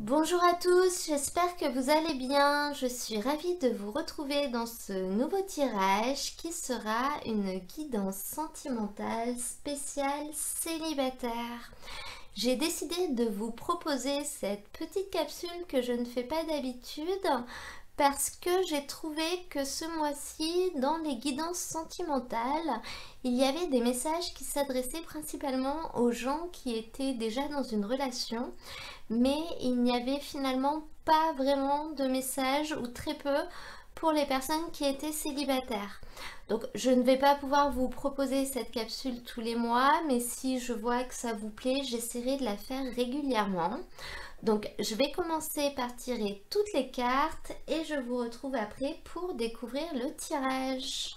Bonjour à tous, j'espère que vous allez bien. Je suis ravie de vous retrouver dans ce nouveau tirage qui sera une guidance sentimentale spéciale célibataire. J'ai décidé de vous proposer cette petite capsule que je ne fais pas d'habitude parce que j'ai trouvé que ce mois-ci, dans les guidances sentimentales, il y avait des messages qui s'adressaient principalement aux gens qui étaient déjà dans une relation, mais il n'y avait finalement pas vraiment de messages ou très peu pour les personnes qui étaient célibataires. Donc je ne vais pas pouvoir vous proposer cette capsule tous les mois, mais si je vois que ça vous plaît, j'essaierai de la faire régulièrement. Donc je vais commencer par tirer toutes les cartes et je vous retrouve après pour découvrir le tirage.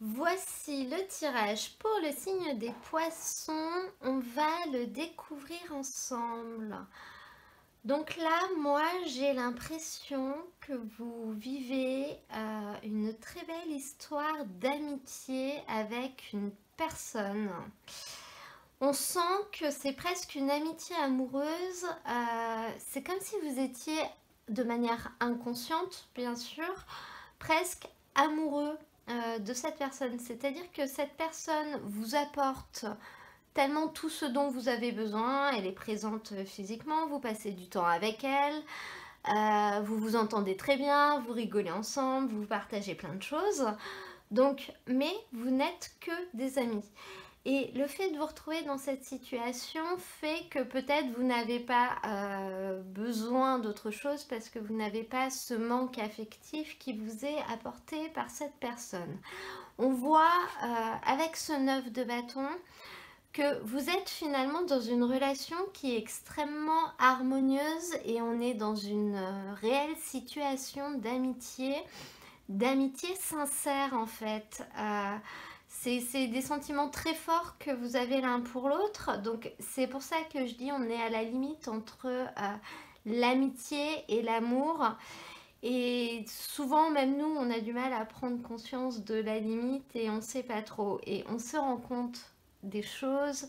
Voici le tirage pour le signe des poissons. On va le découvrir ensemble. Donc là, moi, j'ai l'impression que vous vivez une très belle histoire d'amitié avec une personne. On sent que c'est presque une amitié amoureuse. C'est comme si vous étiez, de manière inconsciente, bien sûr, presque amoureux de cette personne. C'est-à-dire que cette personne vous apporte tellement tout ce dont vous avez besoin. Elle est présente physiquement, vous passez du temps avec elle, vous vous entendez très bien, vous rigolez ensemble, vous partagez plein de choses. Donc, mais vous n'êtes que des amis. Et le fait de vous retrouver dans cette situation fait que peut-être vous n'avez pas besoin d'autre chose parce que vous n'avez pas ce manque affectif qui vous est apporté par cette personne. On voit avec ce 9 de bâton que vous êtes finalement dans une relation qui est extrêmement harmonieuse et on est dans une réelle situation d'amitié sincère en fait. C'est des sentiments très forts que vous avez l'un pour l'autre, donc c'est pour ça que je dis on est à la limite entre l'amitié et l'amour. Et souvent, même nous, on a du mal à prendre conscience de la limite et on ne sait pas trop. Et on se rend compte des choses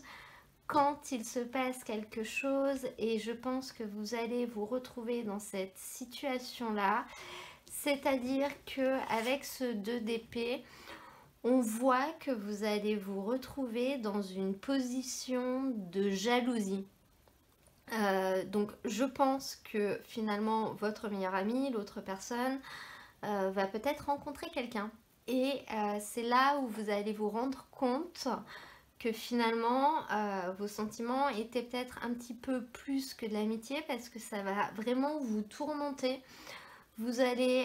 quand il se passe quelque chose et je pense que vous allez vous retrouver dans cette situation-là. C'est-à-dire qu'avec ce 2 d'épée, on voit que vous allez vous retrouver dans une position de jalousie. Donc je pense que finalement votre meilleur ami, l'autre personne, va peut-être rencontrer quelqu'un. Et c'est là où vous allez vous rendre compte que finalement vos sentiments étaient peut-être un petit peu plus que de l'amitié parce que ça va vraiment vous tourmenter. Vous allez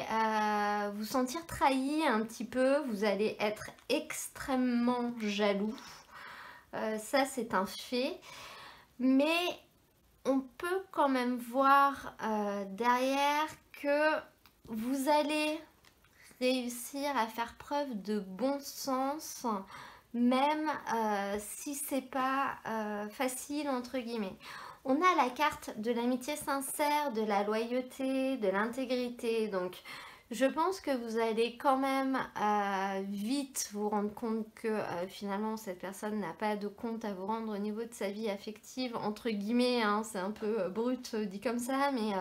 vous sentir trahi un petit peu, vous allez être extrêmement jaloux. Ça c'est un fait. Mais on peut quand même voir derrière que vous allez réussir à faire preuve de bon sens, même si c'est pas facile entre guillemets. On a la carte de l'amitié sincère, de la loyauté, de l'intégrité. Donc je pense que vous allez quand même vite vous rendre compte que finalement cette personne n'a pas de compte à vous rendre au niveau de sa vie affective, entre guillemets, hein, c'est un peu brut dit comme ça, mais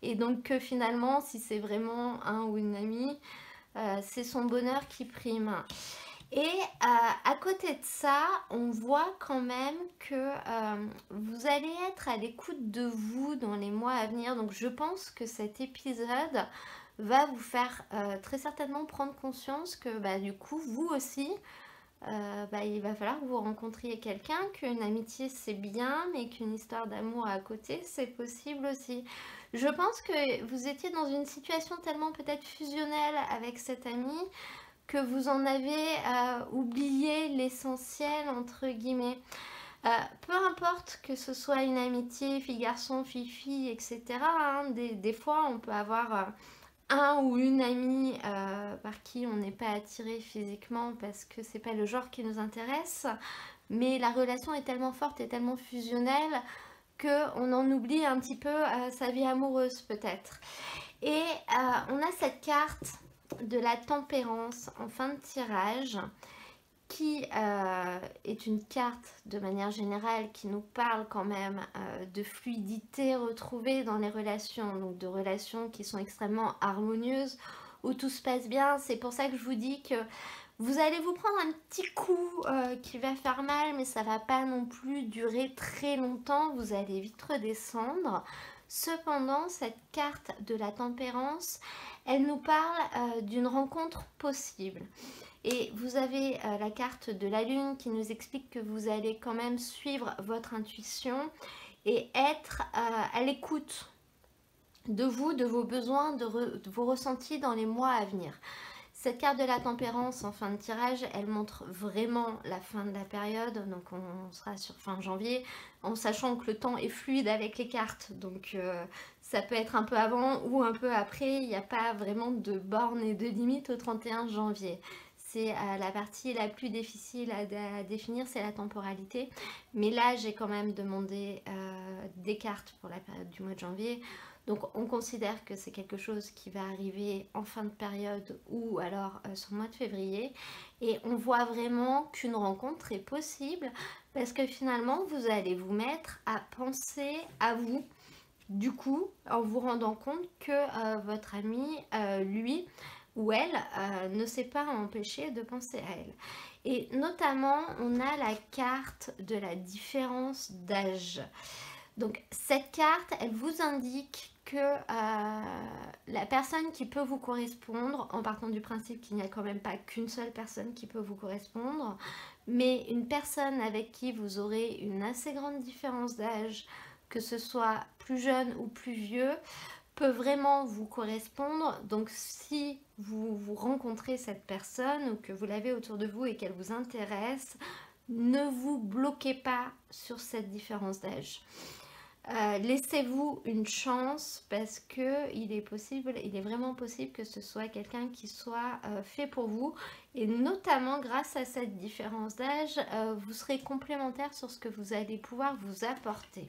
et donc que finalement si c'est vraiment un ou une amie, c'est son bonheur qui prime. Et à côté de ça, on voit quand même que vous allez être à l'écoute de vous dans les mois à venir. Donc je pense que cet épisode va vous faire très certainement prendre conscience que bah, du coup, vous aussi, il va falloir que vous rencontriez quelqu'un, qu'une amitié c'est bien, mais qu'une histoire d'amour à côté c'est possible aussi. Je pense que vous étiez dans une situation tellement peut-être fusionnelle avec cet ami que vous en avez oublié l'essentiel entre guillemets. Peu importe que ce soit une amitié fille-garçon, fille-fille, etc. Hein, des fois on peut avoir un ou une amie par qui on n'est pas attiré physiquement parce que c'est pas le genre qui nous intéresse, mais la relation est tellement forte et tellement fusionnelle qu'on en oublie un petit peu sa vie amoureuse peut-être. Et on a cette carte de la tempérance en fin de tirage qui est une carte de manière générale qui nous parle quand même de fluidité retrouvée dans les relations, donc de relations qui sont extrêmement harmonieuses, où tout se passe bien. C'est pour ça que je vous dis que vous allez vous prendre un petit coup qui va faire mal, mais ça va pas non plus durer très longtemps, vous allez vite redescendre. Cependant, cette carte de la tempérance, elle nous parle d'une rencontre possible. Et vous avez la carte de la lune qui nous explique que vous allez quand même suivre votre intuition et être à l'écoute de vous, de vos besoins, de vos ressentis dans les mois à venir. Cette carte de la tempérance en fin de tirage, elle montre vraiment la fin de la période, donc on sera sur fin janvier, en sachant que le temps est fluide avec les cartes, donc ça peut être un peu avant ou un peu après, il n'y a pas vraiment de borne et de limite au 31 janvier. C'est la partie la plus difficile à définir, c'est la temporalité. Mais là, j'ai quand même demandé des cartes pour la période du mois de janvier. Donc on considère que c'est quelque chose qui va arriver en fin de période ou alors sur le mois de février. Et on voit vraiment qu'une rencontre est possible parce que finalement, vous allez vous mettre à penser à vous. Du coup, en vous rendant compte que votre ami, lui, ou elle ne s'est pas empêché de penser à elle. Et notamment, on a la carte de la différence d'âge. Donc cette carte, elle vous indique que la personne qui peut vous correspondre, en partant du principe qu'il n'y a quand même pas qu'une seule personne qui peut vous correspondre, mais une personne avec qui vous aurez une assez grande différence d'âge, que ce soit plus jeune ou plus vieux, peut vraiment vous correspondre. Donc si vous rencontrez cette personne ou que vous l'avez autour de vous et qu'elle vous intéresse, ne vous bloquez pas sur cette différence d'âge. Laissez-vous une chance parce que il est vraiment possible que ce soit quelqu'un qui soit fait pour vous, et notamment grâce à cette différence d'âge, vous serez complémentaire sur ce que vous allez pouvoir vous apporter.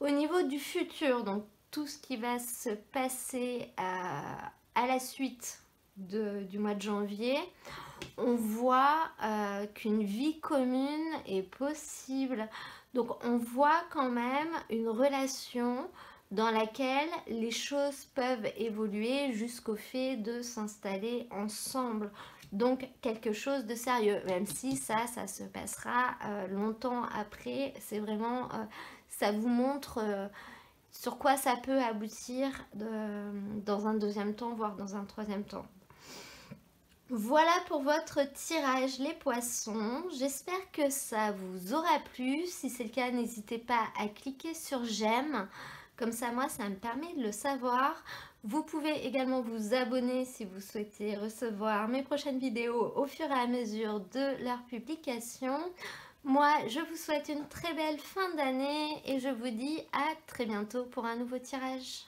Au niveau du futur, donc tout ce qui va se passer à la suite du mois de janvier, on voit qu'une vie commune est possible. Donc on voit quand même une relation dans laquelle les choses peuvent évoluer jusqu'au fait de s'installer ensemble. Donc quelque chose de sérieux, même si ça se passera longtemps après. C'est vraiment, ça vous montre sur quoi ça peut aboutir dans un deuxième temps, voire dans un troisième temps. Voilà pour votre tirage les poissons, j'espère que ça vous aura plu. Si c'est le cas, n'hésitez pas à cliquer sur j'aime, comme ça moi ça me permet de le savoir. Vous pouvez également vous abonner si vous souhaitez recevoir mes prochaines vidéos au fur et à mesure de leur publication. Moi je vous souhaite une très belle fin d'année et je vous dis à très bientôt pour un nouveau tirage.